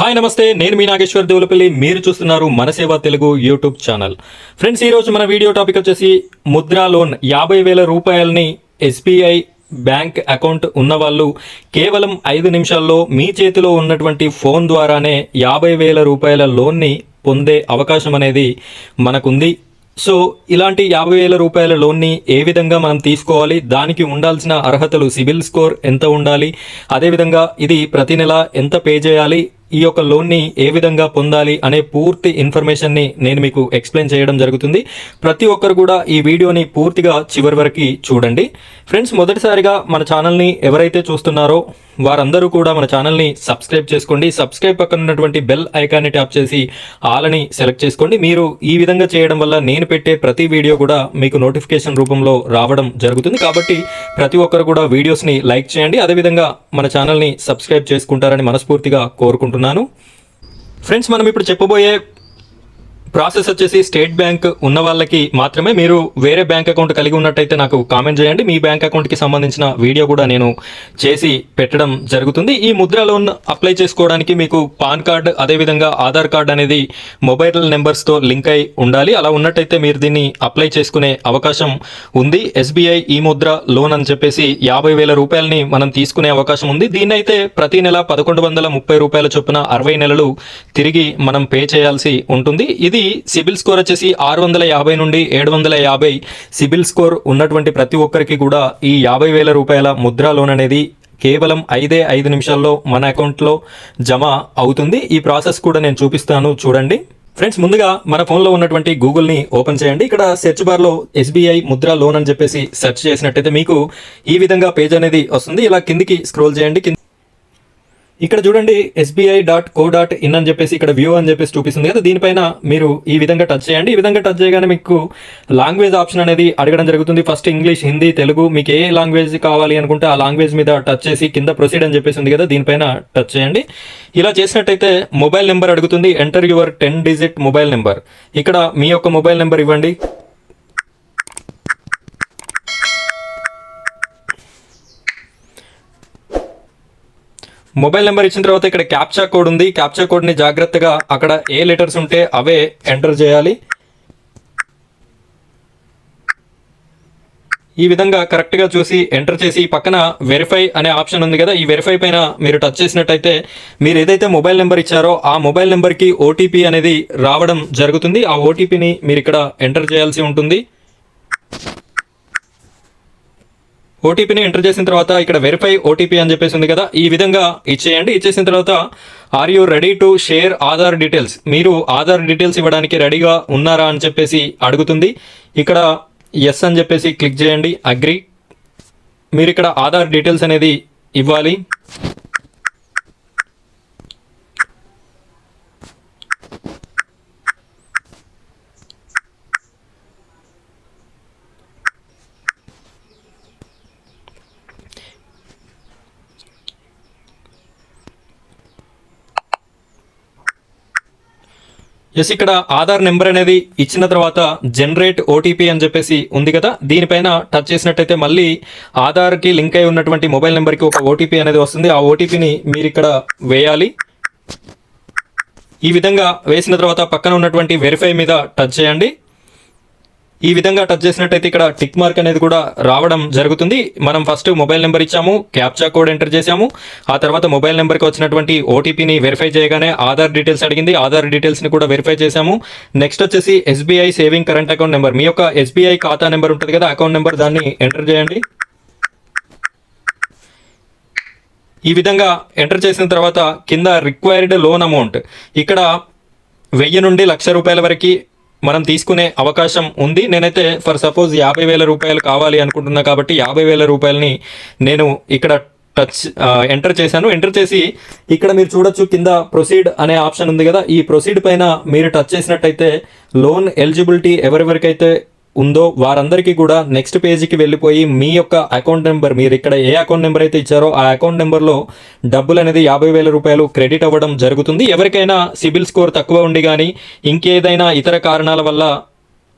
Hi నమస్తే, నేను మీ నాగేశ్వర్ దేవులపల్లి. మీరు చూస్తున్నారు మన సేవ తెలుగు యూట్యూబ్ ఛానల్. ఫ్రెండ్స్, ఈరోజు మన వీడియో టాపిక్ వచ్చేసి ముద్రా లోన్ 50,000 రూపాయలని ఎస్బీఐ బ్యాంక్ అకౌంట్ ఉన్న వాళ్ళు కేవలం 5 నిమిషాల్లో మీ చేతిలో ఉన్నటువంటి ఫోన్ ద్వారానే 50,000 రూపాయల లోన్ని పొందే అవకాశం అనేది మనకుంది. సో ఇలాంటి 50,000 రూపాయల లోన్ని ఏ విధంగా మనం తీసుకోవాలి, దానికి ఉండాల్సిన అర్హతలు, సిబిల్ స్కోర్ ఎంత ఉండాలి, అదేవిధంగా ఇది ప్రతి నెల ఎంత పే చేయాలి, ఈ యొక్క లోన్ని ఏ విధంగా పొందాలి అనే పూర్తి ఇన్ఫర్మేషన్ని నేను మీకు ఎక్స్ప్లెయిన్ చేయడం జరుగుతుంది. ప్రతి ఒక్కరు కూడా ఈ వీడియోని పూర్తిగా చివరి వరకు చూడండి. ఫ్రెండ్స్, మొదటిసారిగా మన ఛానల్ని ఎవరైతే చూస్తున్నారో వారందరూ కూడా మన ఛానల్ని సబ్స్క్రైబ్ చేసుకోండి. సబ్స్క్రైబ్ పక్కన ఉన్నటువంటి బెల్ ఐకాన్ని ట్యాప్ చేసి ఆలని సెలెక్ట్ చేసుకోండి. మీరు ఈ విధంగా చేయడం వల్ల నేను పెట్టే ప్రతి వీడియో కూడా మీకు నోటిఫికేషన్ రూపంలో రావడం జరుగుతుంది. కాబట్టి ప్రతి ఒక్కరు కూడా వీడియోస్ని లైక్ చేయండి, అదేవిధంగా మన ఛానల్ని సబ్స్క్రైబ్ చేసుకుంటారని మనస్ఫూర్తిగా కోరుకుంటున్నాను. ఫ్రెండ్స్, మనం ఇప్పుడు చెప్పబోయే ప్రాసెస్ వచ్చేసి స్టేట్ బ్యాంక్ ఉన్న వాళ్ళకి మాత్రమే. మీరు వేరే బ్యాంక్ అకౌంట్ కలిగి ఉన్నట్టయితే నాకు కామెంట్ చేయండి. మీ బ్యాంక్ అకౌంట్కి సంబంధించిన వీడియో కూడా నేను చేసి పెట్టడం జరుగుతుంది. ఈ ముద్రా లోన్ అప్లై చేసుకోవడానికి మీకు పాన్ కార్డ్, అదేవిధంగా ఆధార్ కార్డ్ అనేది మొబైల్ నెంబర్స్తో లింక్ అయి ఉండాలి. అలా ఉన్నట్టయితే మీరు దీన్ని అప్లై చేసుకునే అవకాశం ఉంది. ఎస్బీఐ ఈ ముద్ర లోన్ అని చెప్పేసి 50,000 రూపాయలని మనం తీసుకునే అవకాశం ఉంది. దీన్నైతే ప్రతి నెల 1,130 రూపాయల చొప్పున 60 నెలలు తిరిగి మనం పే చేయాల్సి ఉంటుంది. ఇది సిబిల్ స్కోర్ వచ్చేసి 650 నుండి 750 సిబిల్ స్కోర్ ఉన్నటువంటి ప్రతి ఒక్కరికి కూడా ఈ 50,000 రూపాయల ముద్రా లోన్ అనేది కేవలం 5 నిమిషాల్లో మన అకౌంట్లో జమ అవుతుంది. ఈ ప్రాసెస్ కూడా నేను చూపిస్తాను, చూడండి. ఫ్రెండ్స్, ముందుగా మన ఫోన్లో ఉన్నటువంటి గూగుల్ని ఓపెన్ చేయండి. ఇక్కడ సెర్చ్ బార్లో ఎస్బీఐ ముద్రా లోన్ అని చెప్పేసి సెర్చ్ చేసినట్టయితే మీకు ఈ విధంగా పేజ్ అనేది వస్తుంది. ఇలా కిందికి స్క్రోల్ చేయండి. ఇక్కడ చూడండి, sbi.co.in అని చెప్పేసి ఇక్కడ వ్యూ అని చెప్పేసి చూపిస్తుంది కదా, దీనిపైన మీరు ఈ విధంగా టచ్ చేయండి. ఈ విధంగా టచ్ చేయగానే మీకు లాంగ్వేజ్ ఆప్షన్ అనేది అడగడం జరుగుతుంది. ఫస్ట్ ఇంగ్లీష్, హిందీ, తెలుగు, మీకు ఏ లాంగ్వేజ్ కావాలి అనుకుంటే ఆ లాంగ్వేజ్ మీద టచ్ చేసి కింద ప్రొసీడ్ అని చెప్పేసి ఉంది కదా, దీనిపైన టచ్ చేయండి. ఇలా చేసినట్టయితే మొబైల్ నెంబర్ అడుగుతుంది. Enter your 10 digit mobile number. ఇక్కడ మీ యొక్క మొబైల్ నెంబర్ ఇవ్వండి. మొబైల్ నెంబర్ ఇచ్చిన తర్వాత ఇక్కడ క్యాప్చా కోడ్ ఉంది. క్యాప్చా కోడ్ని జాగ్రత్తగా అక్కడ ఏ లెటర్స్ ఉంటే అవే ఎంటర్ చేయాలి. ఈ విధంగా కరెక్ట్గా చూసి ఎంటర్ చేసి పక్కన వెరిఫై అనే ఆప్షన్ ఉంది కదా, ఈ వెరిఫై పైన మీరు టచ్ చేసినట్టయితే మీరు ఏదైతే మొబైల్ నెంబర్ ఇచ్చారో ఆ మొబైల్ నెంబర్కి ఓటీపీ అనేది రావడం జరుగుతుంది. ఆ ఓటీపీని మీరు ఇక్కడ ఎంటర్ చేయాల్సి ఉంటుంది. ఓటీపీని ఎంటర్ చేసిన తర్వాత ఇక్కడ వెరిఫై ఓటీపీ అని చెప్పేసి ఉంది కదా, ఈ విధంగా ఇచ్చేయండి. ఇచ్చేసిన తర్వాత are you ready to share Aadhaar details, మీరు ఆధార్ డీటెయిల్స్ ఇవ్వడానికి రెడీగా ఉన్నారా అని చెప్పేసి అడుగుతుంది. ఇక్కడ ఎస్ అని చెప్పేసి క్లిక్ చేయండి, అగ్రి. మీరు ఇక్కడ ఆధార్ డీటెయిల్స్ అనేది ఇవ్వాలి. ఎస్, ఇక్కడ ఆధార్ నెంబర్ అనేది ఇచ్చిన తర్వాత జనరేట్ ఓటీపీ అని చెప్పేసి ఉంది కదా, దీనిపైన టచ్ చేసినట్టయితే మళ్ళీ ఆధార్కి లింక్ అయి ఉన్నటువంటి మొబైల్ నెంబర్కి ఒక ఓటీపీ అనేది వస్తుంది. ఆ ఓటీపీని మీరు ఇక్కడ వేయాలి. ఈ విధంగా వేసిన తర్వాత పక్కన ఉన్నటువంటి వెరిఫై మీద టచ్ చేయండి. ఈ విధంగా టచ్ చేసినట్టయితే ఇక్కడ టిక్ మార్క్ అనేది కూడా రావడం జరుగుతుంది. మనం ఫస్ట్ మొబైల్ నెంబర్ ఇచ్చాము, క్యాప్చా కోడ్ ఎంటర్ చేసాము, ఆ తర్వాత మొబైల్ నెంబర్కి వచ్చినటువంటి ఓటీపీని వెరిఫై చేయగానే ఆధార్ డీటెయిల్స్ అడిగింది. ఆధార్ డీటెయిల్స్ని కూడా వెరిఫై చేసాము. నెక్స్ట్ వచ్చేసి SBI saving current account number, మీ యొక్క ఎస్బీఐ ఖాతా నెంబర్ ఉంటుంది కదా, అకౌంట్ నెంబర్, దాన్ని ఎంటర్ చేయండి. ఈ విధంగా ఎంటర్ చేసిన తర్వాత కింద రిక్వైర్డ్ లోన్ అమౌంట్, ఇక్కడ 1000 నుండి 1,00,000 రూపాయల వరకు మనం తీసుకునే అవకాశం ఉంది. నేనైతే ఫర్ సపోజ్ 50,000 రూపాయలు కావాలి అనుకుంటున్నా కాబట్టి 50,000 రూపాయలని నేను ఇక్కడ ఎంటర్ చేశాను. ఎంటర్ చేసి ఇక్కడ మీరు చూడొచ్చు కింద ప్రొసీడ్ అనే ఆప్షన్ ఉంది కదా, ఈ ప్రొసీడ్ పైన మీరు టచ్ చేసినట్టయితే లోన్ ఎలిజిబిలిటీ ఎవరెవరికైతే ఉందో వారందరికీ కూడా నెక్స్ట్ పేజీకి వెళ్ళిపోయి మీ యొక్క అకౌంట్ నెంబర్, మీరు ఇక్కడ ఏ అకౌంట్ నెంబర్ అయితే ఇచ్చారో ఆ అకౌంట్ నెంబర్లో డబ్బులు అనేది 50,000 రూపాయలు క్రెడిట్ అవ్వడం జరుగుతుంది. ఎవరికైనా సిబిల్ స్కోర్ తక్కువ ఉండి కానీ ఇంకేదైనా ఇతర కారణాల వల్ల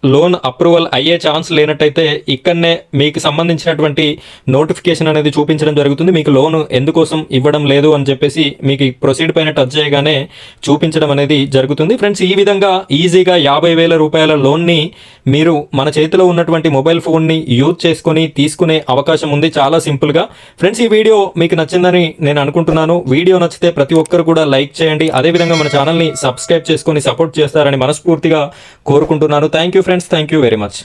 లోన్ అప్రూవల్ అయ్యే ఛాన్స్ లేనట్టయితే ఇక్కడనే మీకు సంబంధించినటువంటి నోటిఫికేషన్ అనేది చూపించడం జరుగుతుంది. మీకు లోన్ ఎందుకోసం ఇవ్వడం లేదు అని చెప్పేసి మీకు ప్రొసీడ్ పైన టచ్ చేయగానే చూపించడం అనేది జరుగుతుంది. ఫ్రెండ్స్, ఈ విధంగా ఈజీగా 50,000 రూపాయల లోన్ని మీరు మన చేతిలో ఉన్నటువంటి మొబైల్ ఫోన్ని యూజ్ చేసుకొని తీసుకునే అవకాశం ఉంది, చాలా సింపుల్గా. ఫ్రెండ్స్, ఈ వీడియో మీకు నచ్చిందని నేను అనుకుంటున్నాను. వీడియో నచ్చితే ప్రతి ఒక్కరు కూడా లైక్ చేయండి. అదేవిధంగా మన ఛానల్ని సబ్స్క్రైబ్ చేసుకొని సపోర్ట్ చేస్తారని మనస్ఫూర్తిగా కోరుకుంటున్నాను. Thank you friends, thank you very much.